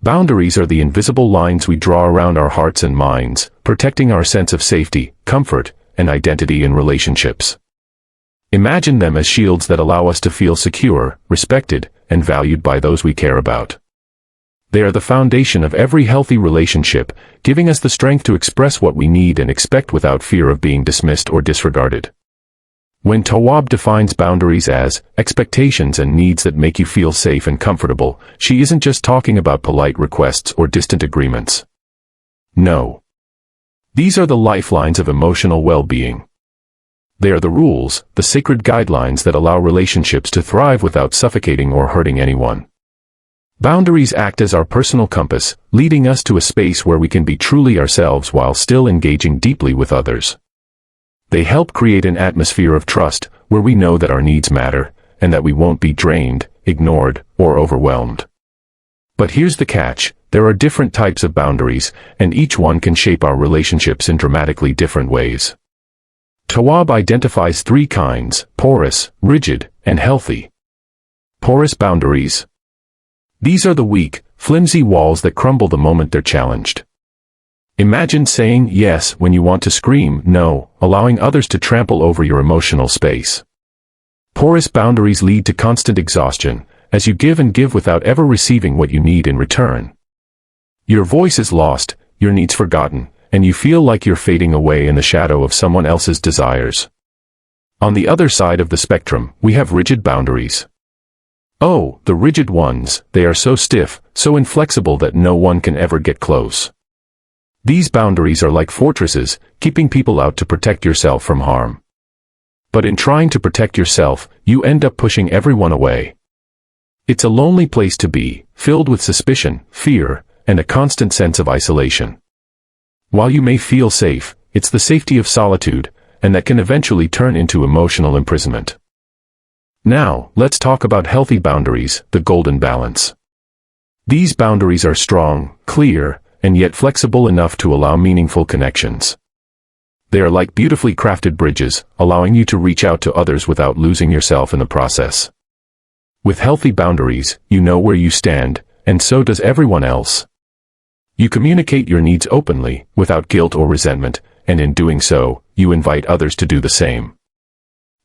Boundaries are the invisible lines we draw around our hearts and minds, protecting our sense of safety, comfort, and identity in relationships. Imagine them as shields that allow us to feel secure, respected, and valued by those we care about. They are the foundation of every healthy relationship, giving us the strength to express what we need and expect without fear of being dismissed or disregarded. When Tawwab defines boundaries as expectations and needs that make you feel safe and comfortable, she isn't just talking about polite requests or distant agreements. No. These are the lifelines of emotional well-being. They are the rules, the sacred guidelines that allow relationships to thrive without suffocating or hurting anyone. Boundaries act as our personal compass, leading us to a space where we can be truly ourselves while still engaging deeply with others. They help create an atmosphere of trust, where we know that our needs matter, and that we won't be drained, ignored, or overwhelmed. But here's the catch: there are different types of boundaries, and each one can shape our relationships in dramatically different ways. Tawwab identifies three kinds: porous, rigid, and healthy. Porous boundaries. These are the weak, flimsy walls that crumble the moment they're challenged. Imagine saying yes when you want to scream no, allowing others to trample over your emotional space. Porous boundaries lead to constant exhaustion, as you give and give without ever receiving what you need in return. Your voice is lost, your needs forgotten, and you feel like you're fading away in the shadow of someone else's desires. On the other side of the spectrum, we have rigid boundaries. Oh, the rigid ones, they are so stiff, so inflexible that no one can ever get close. These boundaries are like fortresses, keeping people out to protect yourself from harm. But in trying to protect yourself, you end up pushing everyone away. It's a lonely place to be, filled with suspicion, fear, and a constant sense of isolation. While you may feel safe, it's the safety of solitude, and that can eventually turn into emotional imprisonment. Now, let's talk about healthy boundaries, the golden balance. These boundaries are strong, clear, and yet flexible enough to allow meaningful connections. They are like beautifully crafted bridges, allowing you to reach out to others without losing yourself in the process. With healthy boundaries, you know where you stand, and so does everyone else. You communicate your needs openly, without guilt or resentment, and in doing so, you invite others to do the same.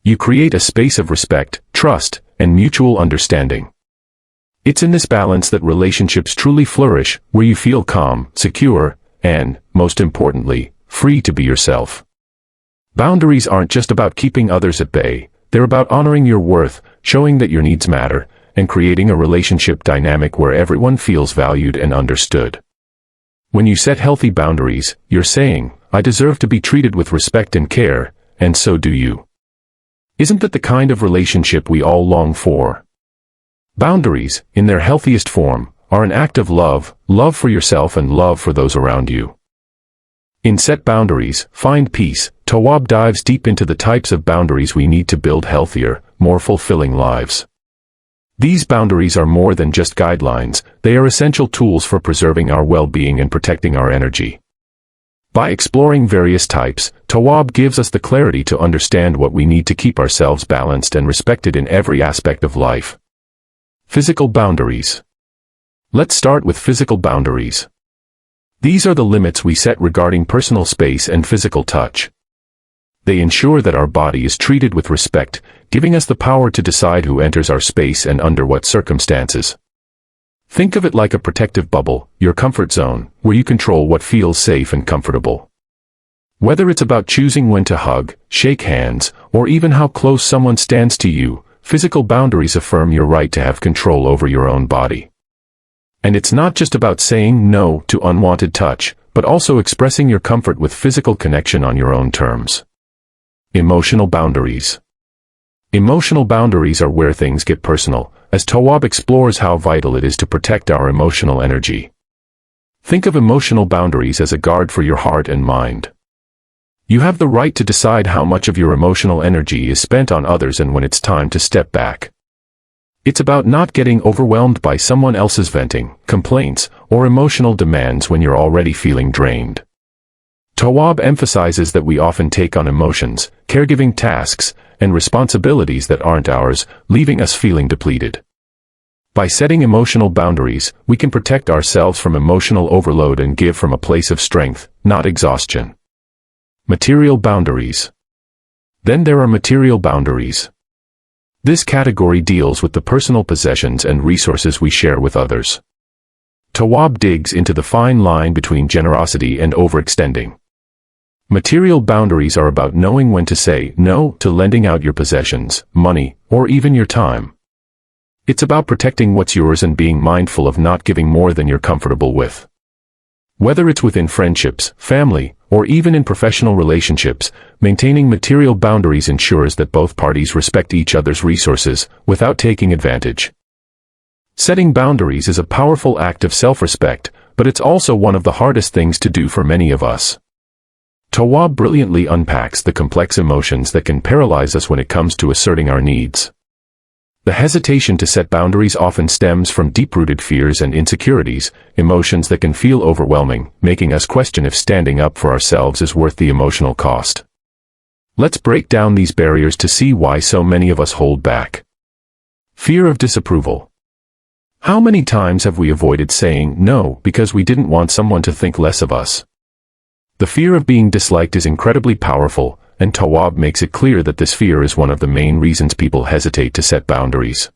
You create a space of respect, trust, and mutual understanding. It's in this balance that relationships truly flourish, where you feel calm, secure, and, most importantly, free to be yourself. Boundaries aren't just about keeping others at bay, they're about honoring your worth, showing that your needs matter, and creating a relationship dynamic where everyone feels valued and understood. When you set healthy boundaries, you're saying, I deserve to be treated with respect and care, and so do you. Isn't that the kind of relationship we all long for? Boundaries, in their healthiest form, are an act of love, love for yourself and love for those around you. In Set Boundaries, Find Peace, Tawwab dives deep into the types of boundaries we need to build healthier, more fulfilling lives. These boundaries are more than just guidelines, they are essential tools for preserving our well-being and protecting our energy. By exploring various types, Tawwab gives us the clarity to understand what we need to keep ourselves balanced and respected in every aspect of life. Physical boundaries. Let's start with physical boundaries. These are the limits we set regarding personal space and physical touch. They ensure that our body is treated with respect, giving us the power to decide who enters our space and under what circumstances. Think of it like a protective bubble, your comfort zone, where you control what feels safe and comfortable. Whether it's about choosing when to hug, shake hands, or even how close someone stands to you, physical boundaries affirm your right to have control over your own body. And it's not just about saying no to unwanted touch, but also expressing your comfort with physical connection on your own terms. Emotional boundaries. Emotional boundaries are where things get personal, as Tawwab explores how vital it is to protect our emotional energy. Think of emotional boundaries as a guard for your heart and mind. You have the right to decide how much of your emotional energy is spent on others and when it's time to step back. It's about not getting overwhelmed by someone else's venting, complaints, or emotional demands when you're already feeling drained. Tawwab emphasizes that we often take on emotions, caregiving tasks, and responsibilities that aren't ours, leaving us feeling depleted. By setting emotional boundaries, we can protect ourselves from emotional overload and give from a place of strength, not exhaustion. Material boundaries. Then there are material boundaries. This category deals with the personal possessions and resources we share with others. Tawwab digs into the fine line between generosity and overextending. Material boundaries are about knowing when to say no to lending out your possessions, money, or even your time. It's about protecting what's yours and being mindful of not giving more than you're comfortable with. Whether it's within friendships, family, or even in professional relationships, maintaining material boundaries ensures that both parties respect each other's resources without taking advantage. Setting boundaries is a powerful act of self-respect, but it's also one of the hardest things to do for many of us. Tawwab brilliantly unpacks the complex emotions that can paralyze us when it comes to asserting our needs. The hesitation to set boundaries often stems from deep-rooted fears and insecurities, emotions that can feel overwhelming, making us question if standing up for ourselves is worth the emotional cost. Let's break down these barriers to see why so many of us hold back. Fear of disapproval. How many times have we avoided saying no because we didn't want someone to think less of us? The fear of being disliked is incredibly powerful, and Tawwab makes it clear that this fear is one of the main reasons people hesitate to set boundaries.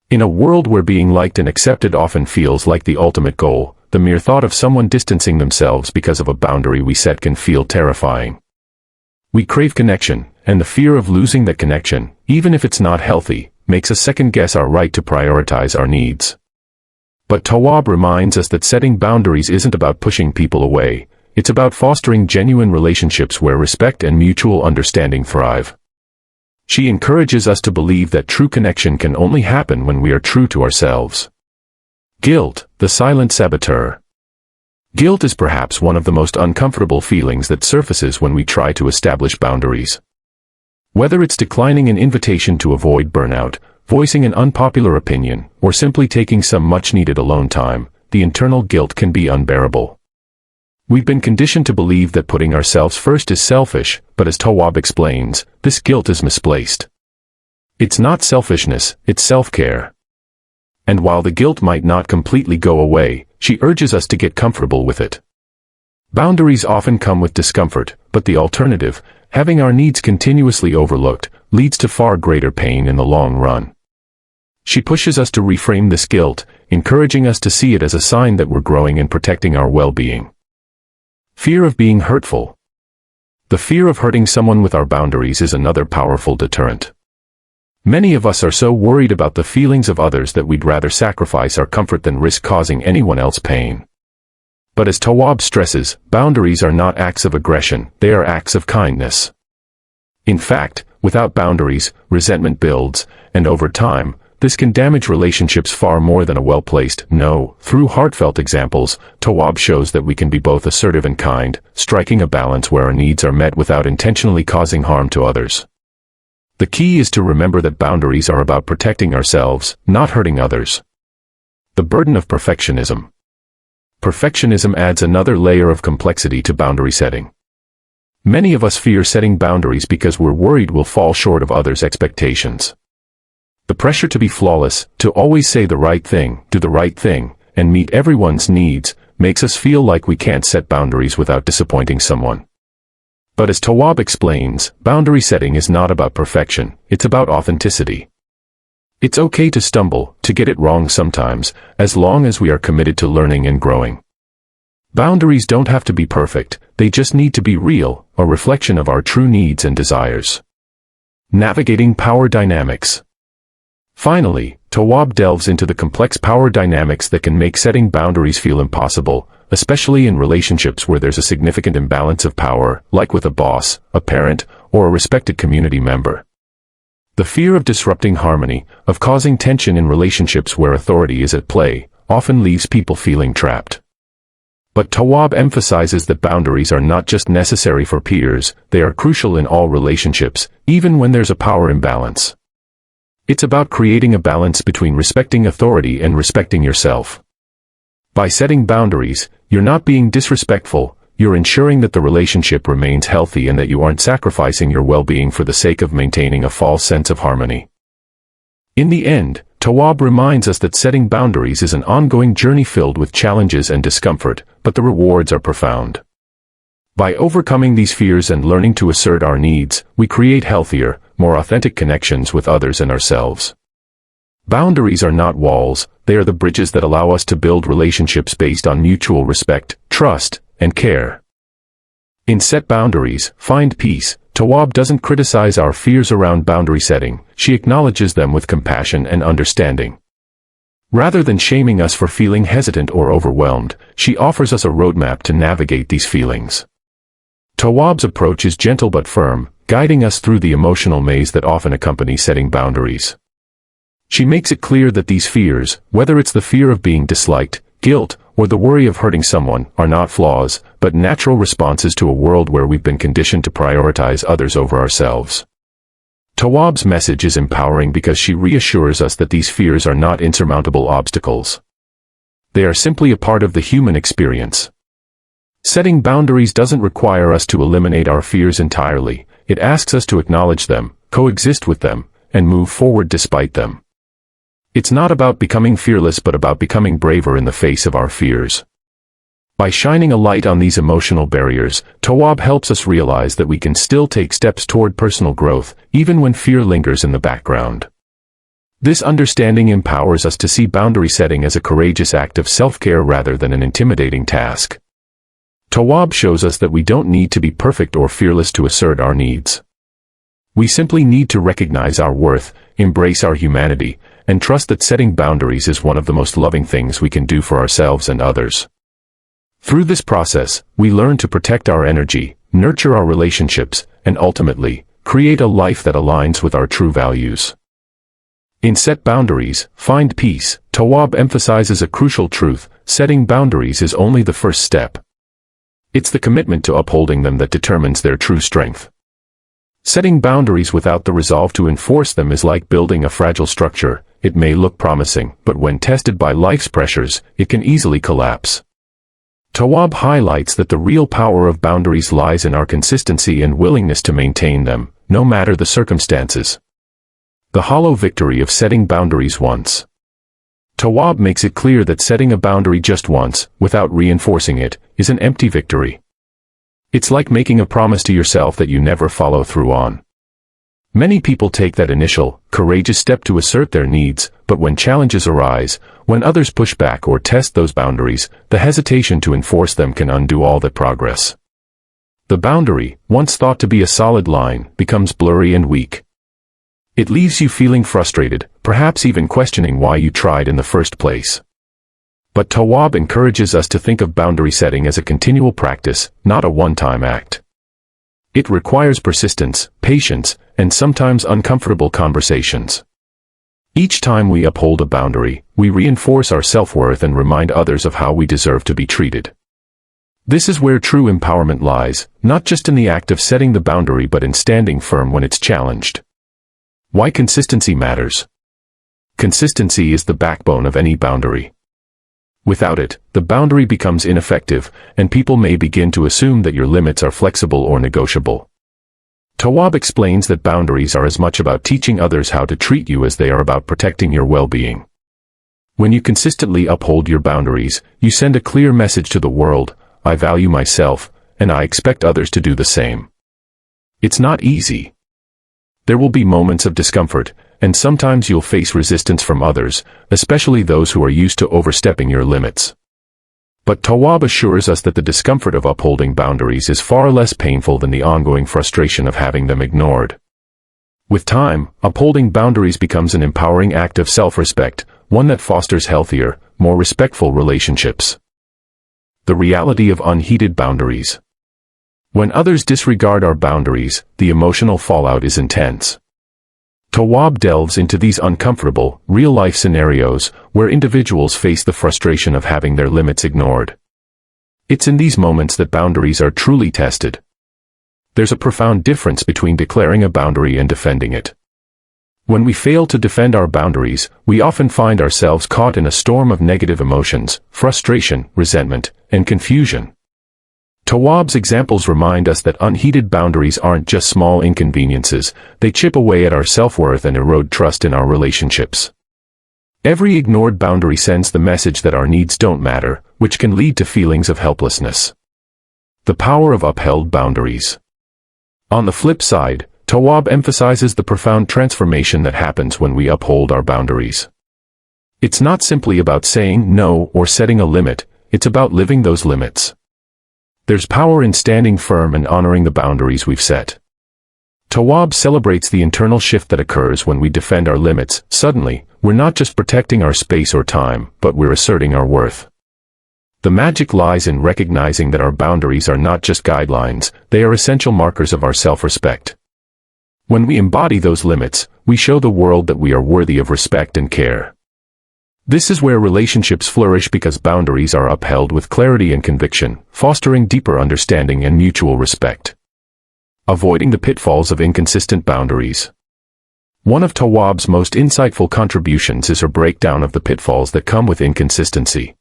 In a world where being liked and accepted often feels like the ultimate goal, the mere thought of someone distancing themselves because of a boundary we set can feel terrifying. We crave connection, and the fear of losing that connection, even if it's not healthy, makes us second-guess our right to prioritize our needs. But Tawwab reminds us that setting boundaries isn't about pushing people away. It's about fostering genuine relationships where respect and mutual understanding thrive. She encourages us to believe that true connection can only happen when we are true to ourselves. Guilt, the silent saboteur. Guilt is perhaps one of the most uncomfortable feelings that surfaces when we try to establish boundaries. Whether it's declining an invitation to avoid burnout, voicing an unpopular opinion, or simply taking some much-needed alone time, the internal guilt can be unbearable. We've been conditioned to believe that putting ourselves first is selfish, but as Tawwab explains, this guilt is misplaced. It's not selfishness, it's self-care. And while the guilt might not completely go away, she urges us to get comfortable with it. Boundaries often come with discomfort, but the alternative, having our needs continuously overlooked, leads to far greater pain in the long run. She pushes us to reframe this guilt, encouraging us to see it as a sign that we're growing and protecting our well-being. Fear of being hurtful. The fear of hurting someone with our boundaries is another powerful deterrent. Many of us are so worried about the feelings of others that we'd rather sacrifice our comfort than risk causing anyone else pain. But as Tawwab stresses, boundaries are not acts of aggression, they are acts of kindness. In fact, without boundaries, resentment builds, and over time, this can damage relationships far more than a well-placed no. Through heartfelt examples, Tawwab shows that we can be both assertive and kind, striking a balance where our needs are met without intentionally causing harm to others. The key is to remember that boundaries are about protecting ourselves, not hurting others. The burden of perfectionism. Perfectionism adds another layer of complexity to boundary setting. Many of us fear setting boundaries because we're worried we'll fall short of others' expectations. The pressure to be flawless, to always say the right thing, do the right thing, and meet everyone's needs, makes us feel like we can't set boundaries without disappointing someone. But as Tawwab explains, boundary setting is not about perfection, it's about authenticity. It's okay to stumble, to get it wrong sometimes, as long as we are committed to learning and growing. Boundaries don't have to be perfect, they just need to be real, a reflection of our true needs and desires. Navigating power dynamics. Finally, Tawwab delves into the complex power dynamics that can make setting boundaries feel impossible, especially in relationships where there's a significant imbalance of power, like with a boss, a parent, or a respected community member. The fear of disrupting harmony, of causing tension in relationships where authority is at play, often leaves people feeling trapped. But Tawwab emphasizes that boundaries are not just necessary for peers, they are crucial in all relationships, even when there's a power imbalance. It's about creating a balance between respecting authority and respecting yourself. By setting boundaries, you're not being disrespectful, you're ensuring that the relationship remains healthy and that you aren't sacrificing your well-being for the sake of maintaining a false sense of harmony. In the end, Tawwab reminds us that setting boundaries is an ongoing journey filled with challenges and discomfort, but the rewards are profound. By overcoming these fears and learning to assert our needs, we create healthier, more authentic connections with others and ourselves. Boundaries are not walls, they are the bridges that allow us to build relationships based on mutual respect, trust, and care. In Set Boundaries, Find Peace, Tawwab doesn't criticize our fears around boundary setting, she acknowledges them with compassion and understanding. Rather than shaming us for feeling hesitant or overwhelmed, she offers us a roadmap to navigate these feelings. Tawwab's approach is gentle but firm, guiding us through the emotional maze that often accompanies setting boundaries. She makes it clear that these fears, whether it's the fear of being disliked, guilt, or the worry of hurting someone, are not flaws, but natural responses to a world where we've been conditioned to prioritize others over ourselves. Tawwab's message is empowering because she reassures us that these fears are not insurmountable obstacles. They are simply a part of the human experience. Setting boundaries doesn't require us to eliminate our fears entirely, it asks us to acknowledge them, coexist with them, and move forward despite them. It's not about becoming fearless but about becoming braver in the face of our fears. By shining a light on these emotional barriers, Tawwab helps us realize that we can still take steps toward personal growth, even when fear lingers in the background. This understanding empowers us to see boundary setting as a courageous act of self-care rather than an intimidating task. Tawwab shows us that we don't need to be perfect or fearless to assert our needs. We simply need to recognize our worth, embrace our humanity, and trust that setting boundaries is one of the most loving things we can do for ourselves and others. Through this process, we learn to protect our energy, nurture our relationships, and ultimately, create a life that aligns with our true values. In Set Boundaries, Find Peace, Tawwab emphasizes a crucial truth: setting boundaries is only the first step. It's the commitment to upholding them that determines their true strength. Setting boundaries without the resolve to enforce them is like building a fragile structure. It may look promising, but when tested by life's pressures, it can easily collapse. Tawwab highlights that the real power of boundaries lies in our consistency and willingness to maintain them, no matter the circumstances. The hollow victory of setting boundaries once. Tawwab makes it clear that setting a boundary just once, without reinforcing it, is an empty victory. It's like making a promise to yourself that you never follow through on. Many people take that initial, courageous step to assert their needs, but when challenges arise, when others push back or test those boundaries, the hesitation to enforce them can undo all that progress. The boundary, once thought to be a solid line, becomes blurry and weak. It leaves you feeling frustrated, perhaps even questioning why you tried in the first place. But Tawwab encourages us to think of boundary setting as a continual practice, not a one-time act. It requires persistence, patience, and sometimes uncomfortable conversations. Each time we uphold a boundary, we reinforce our self-worth and remind others of how we deserve to be treated. This is where true empowerment lies, not just in the act of setting the boundary but in standing firm when it's challenged. Why consistency matters. Consistency is the backbone of any boundary. Without it, the boundary becomes ineffective, and people may begin to assume that your limits are flexible or negotiable. Tawwab explains that boundaries are as much about teaching others how to treat you as they are about protecting your well-being. When you consistently uphold your boundaries, you send a clear message to the world: I value myself, and I expect others to do the same. It's not easy. There will be moments of discomfort, and sometimes you'll face resistance from others, especially those who are used to overstepping your limits. But Tawwab assures us that the discomfort of upholding boundaries is far less painful than the ongoing frustration of having them ignored. With time, upholding boundaries becomes an empowering act of self-respect, one that fosters healthier, more respectful relationships. The reality of unheeded boundaries. When others disregard our boundaries, the emotional fallout is intense. Tawwab delves into these uncomfortable, real-life scenarios where individuals face the frustration of having their limits ignored. It's in these moments that boundaries are truly tested. There's a profound difference between declaring a boundary and defending it. When we fail to defend our boundaries, we often find ourselves caught in a storm of negative emotions, frustration, resentment, and confusion. Tawwab's examples remind us that unheeded boundaries aren't just small inconveniences, they chip away at our self-worth and erode trust in our relationships. Every ignored boundary sends the message that our needs don't matter, which can lead to feelings of helplessness. The power of upheld boundaries. On the flip side, Tawwab emphasizes the profound transformation that happens when we uphold our boundaries. It's not simply about saying no or setting a limit, it's about living those limits. There's power in standing firm and honoring the boundaries we've set. Tawwab celebrates the internal shift that occurs when we defend our limits. Suddenly, we're not just protecting our space or time, but we're asserting our worth. The magic lies in recognizing that our boundaries are not just guidelines, they are essential markers of our self-respect. When we embody those limits, we show the world that we are worthy of respect and care. This is where relationships flourish because boundaries are upheld with clarity and conviction, fostering deeper understanding and mutual respect. Avoiding the pitfalls of inconsistent boundaries. One of Tawwab's most insightful contributions is her breakdown of the pitfalls that come with inconsistency.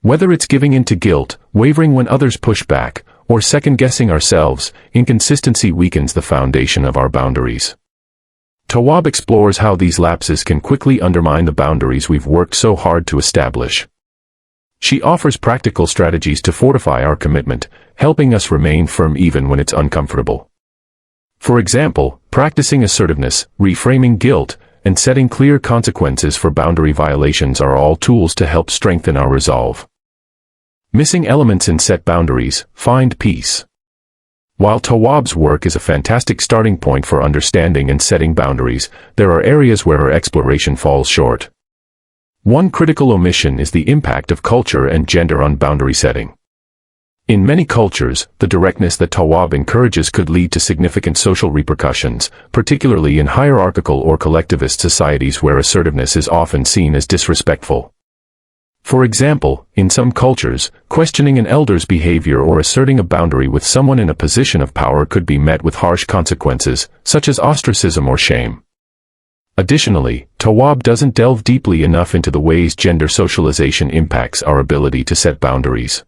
Whether it's giving in to guilt, wavering when others push back, or second-guessing ourselves, inconsistency weakens the foundation of our boundaries. Tawwab explores how these lapses can quickly undermine the boundaries we've worked so hard to establish. She offers practical strategies to fortify our commitment, helping us remain firm even when it's uncomfortable. For example, practicing assertiveness, reframing guilt, and setting clear consequences for boundary violations are all tools to help strengthen our resolve. Missing elements in set boundaries. Find peace. While Tawwab's work is a fantastic starting point for understanding and setting boundaries, there are areas where her exploration falls short. One critical omission is the impact of culture and gender on boundary setting. In many cultures, the directness that Tawwab encourages could lead to significant social repercussions, particularly in hierarchical or collectivist societies where assertiveness is often seen as disrespectful. For example, in some cultures, questioning an elder's behavior or asserting a boundary with someone in a position of power could be met with harsh consequences, such as ostracism or shame. Additionally, Tawwab doesn't delve deeply enough into the ways gender socialization impacts our ability to set boundaries.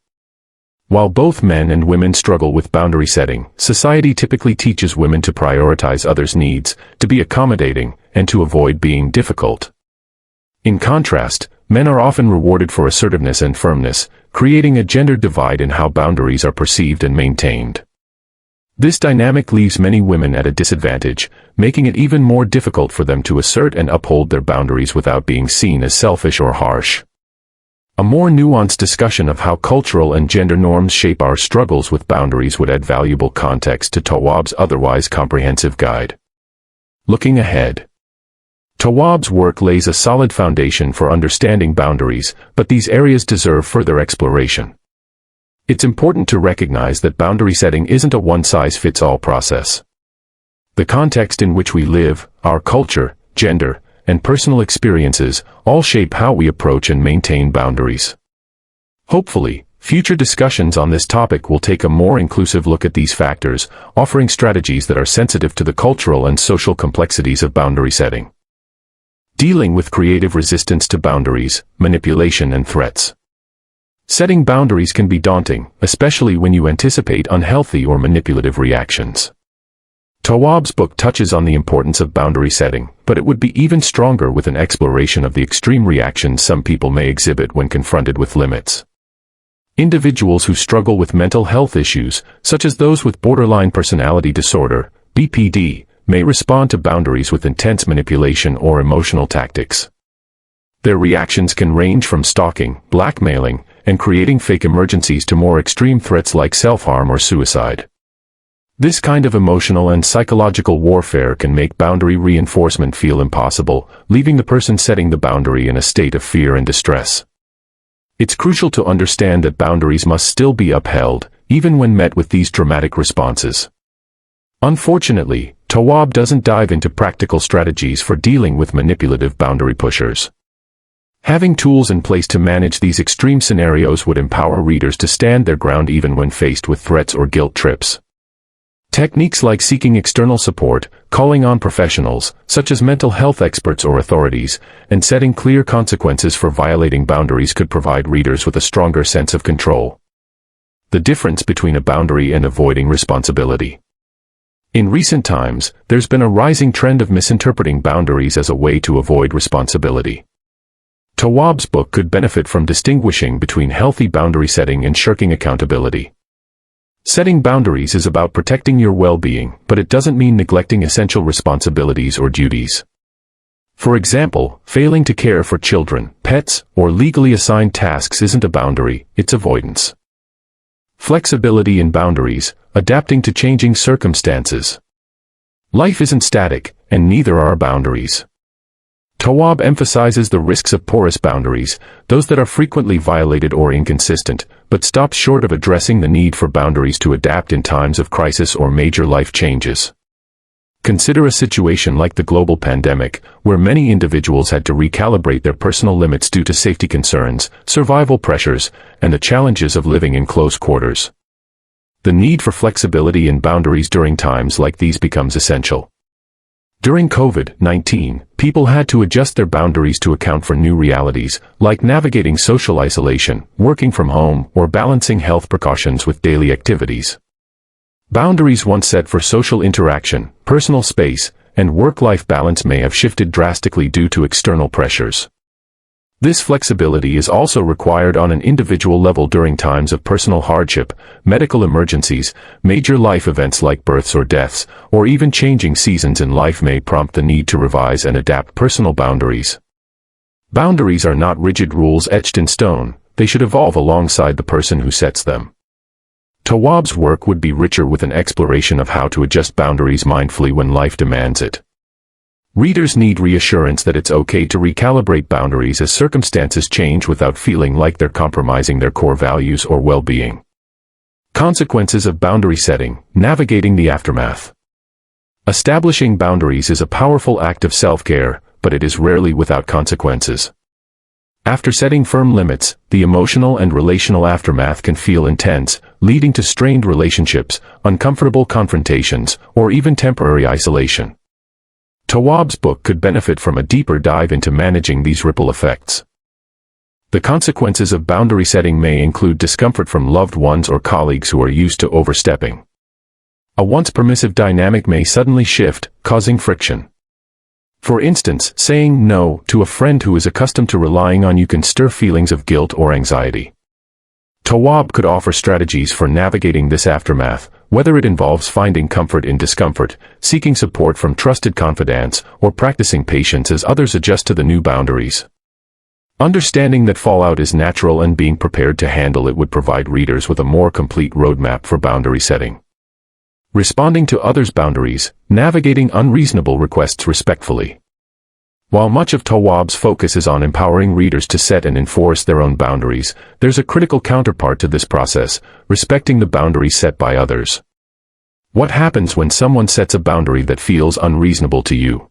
While both men and women struggle with boundary setting, society typically teaches women to prioritize others' needs, to be accommodating, and to avoid being difficult. In contrast, men are often rewarded for assertiveness and firmness, creating a gender divide in how boundaries are perceived and maintained. This dynamic leaves many women at a disadvantage, making it even more difficult for them to assert and uphold their boundaries without being seen as selfish or harsh. A more nuanced discussion of how cultural and gender norms shape our struggles with boundaries would add valuable context to Tawwab's otherwise comprehensive guide. Looking ahead. Tawwab's work lays a solid foundation for understanding boundaries, but these areas deserve further exploration. It's important to recognize that boundary setting isn't a one-size-fits-all process. The context in which we live, our culture, gender, and personal experiences all shape how we approach and maintain boundaries. Hopefully, future discussions on this topic will take a more inclusive look at these factors, offering strategies that are sensitive to the cultural and social complexities of boundary setting. Dealing with creative resistance to boundaries, manipulation and threats. Setting boundaries can be daunting, especially when you anticipate unhealthy or manipulative reactions. Tawwab's book touches on the importance of boundary setting, but it would be even stronger with an exploration of the extreme reactions some people may exhibit when confronted with limits. Individuals who struggle with mental health issues, such as those with borderline personality disorder, BPD, may respond to boundaries with intense manipulation or emotional tactics. Their reactions can range from stalking, blackmailing, and creating fake emergencies to more extreme threats like self-harm or suicide. This kind of emotional and psychological warfare can make boundary reinforcement feel impossible, leaving the person setting the boundary in a state of fear and distress. It's crucial to understand that boundaries must still be upheld, even when met with these dramatic responses. Unfortunately, Tawwab doesn't dive into practical strategies for dealing with manipulative boundary pushers. Having tools in place to manage these extreme scenarios would empower readers to stand their ground even when faced with threats or guilt trips. Techniques like seeking external support, calling on professionals, such as mental health experts or authorities, and setting clear consequences for violating boundaries could provide readers with a stronger sense of control. The difference between a boundary and avoiding responsibility. In recent times, there's been a rising trend of misinterpreting boundaries as a way to avoid responsibility. Tawwab's book could benefit from distinguishing between healthy boundary setting and shirking accountability. Setting boundaries is about protecting your well-being, but it doesn't mean neglecting essential responsibilities or duties. For example, failing to care for children, pets, or legally assigned tasks isn't a boundary, it's avoidance. Flexibility in boundaries, adapting to changing circumstances. Life isn't static, and neither are boundaries. Tawwab emphasizes the risks of porous boundaries, those that are frequently violated or inconsistent, but stops short of addressing the need for boundaries to adapt in times of crisis or major life changes. Consider a situation like the global pandemic, where many individuals had to recalibrate their personal limits due to safety concerns, survival pressures, and the challenges of living in close quarters. The need for flexibility and boundaries during times like these becomes essential. During COVID-19, people had to adjust their boundaries to account for new realities, like navigating social isolation, working from home, or balancing health precautions with daily activities. Boundaries once set for social interaction, personal space, and work-life balance may have shifted drastically due to external pressures. This flexibility is also required on an individual level during times of personal hardship, medical emergencies, major life events like births or deaths, or even changing seasons in life may prompt the need to revise and adapt personal boundaries. Boundaries are not rigid rules etched in stone, they should evolve alongside the person who sets them. Tawwab's work would be richer with an exploration of how to adjust boundaries mindfully when life demands it. Readers need reassurance that it's okay to recalibrate boundaries as circumstances change without feeling like they're compromising their core values or well-being. Consequences of boundary setting, navigating the aftermath. Establishing boundaries is a powerful act of self-care, but it is rarely without consequences. After setting firm limits, the emotional and relational aftermath can feel intense, leading to strained relationships, uncomfortable confrontations, or even temporary isolation. Tawwab's book could benefit from a deeper dive into managing these ripple effects. The consequences of boundary setting may include discomfort from loved ones or colleagues who are used to overstepping. A once permissive dynamic may suddenly shift, causing friction. For instance, saying no to a friend who is accustomed to relying on you can stir feelings of guilt or anxiety. Tawwab could offer strategies for navigating this aftermath, whether it involves finding comfort in discomfort, seeking support from trusted confidants, or practicing patience as others adjust to the new boundaries. Understanding that fallout is natural and being prepared to handle it would provide readers with a more complete roadmap for boundary setting. Responding to others' boundaries, navigating unreasonable requests respectfully. While much of Tawwab's focus is on empowering readers to set and enforce their own boundaries, there's a critical counterpart to this process, respecting the boundaries set by others. What happens when someone sets a boundary that feels unreasonable to you?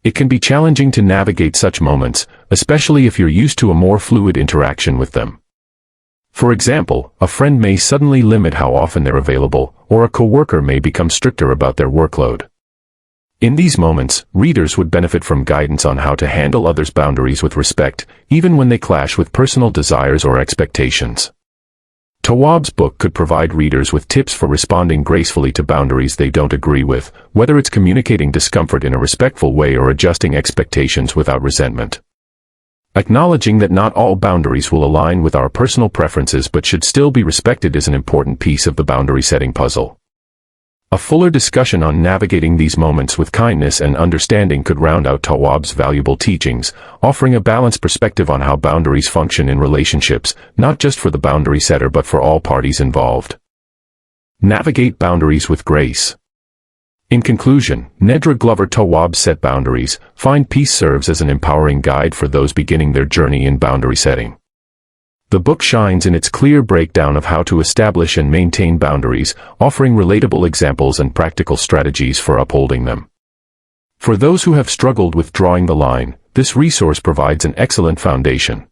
It can be challenging to navigate such moments, especially if you're used to a more fluid interaction with them. For example, a friend may suddenly limit how often they're available, or a coworker may become stricter about their workload. In these moments, readers would benefit from guidance on how to handle others' boundaries with respect, even when they clash with personal desires or expectations. Tawwab's book could provide readers with tips for responding gracefully to boundaries they don't agree with, whether it's communicating discomfort in a respectful way or adjusting expectations without resentment. Acknowledging that not all boundaries will align with our personal preferences but should still be respected is an important piece of the boundary setting puzzle. A fuller discussion on navigating these moments with kindness and understanding could round out Tawwab's valuable teachings, offering a balanced perspective on how boundaries function in relationships, not just for the boundary setter but for all parties involved. Navigate boundaries with grace. In conclusion, Nedra Glover Tawwab's Set Boundaries, Find Peace serves as an empowering guide for those beginning their journey in boundary setting. The book shines in its clear breakdown of how to establish and maintain boundaries, offering relatable examples and practical strategies for upholding them. For those who have struggled with drawing the line, this resource provides an excellent foundation.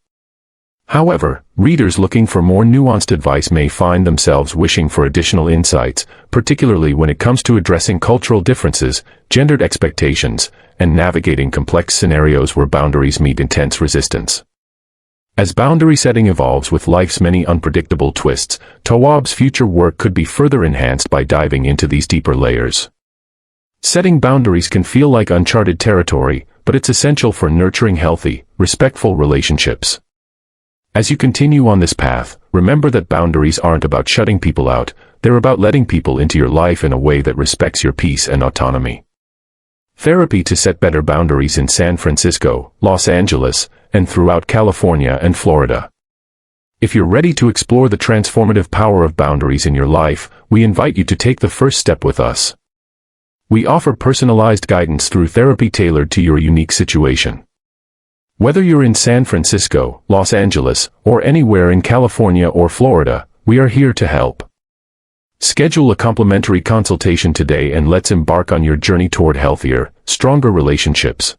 However, readers looking for more nuanced advice may find themselves wishing for additional insights, particularly when it comes to addressing cultural differences, gendered expectations, and navigating complex scenarios where boundaries meet intense resistance. As boundary setting evolves with life's many unpredictable twists, Tawwab's future work could be further enhanced by diving into these deeper layers. Setting boundaries can feel like uncharted territory, but it's essential for nurturing healthy, respectful relationships. As you continue on this path, remember that boundaries aren't about shutting people out, they're about letting people into your life in a way that respects your peace and autonomy. Therapy to set better boundaries in San Francisco, Los Angeles, and throughout California and Florida. If you're ready to explore the transformative power of boundaries in your life, we invite you to take the first step with us. We offer personalized guidance through therapy tailored to your unique situation. Whether you're in San Francisco, Los Angeles, or anywhere in California or Florida, we are here to help. Schedule a complimentary consultation today and let's embark on your journey toward healthier, stronger relationships.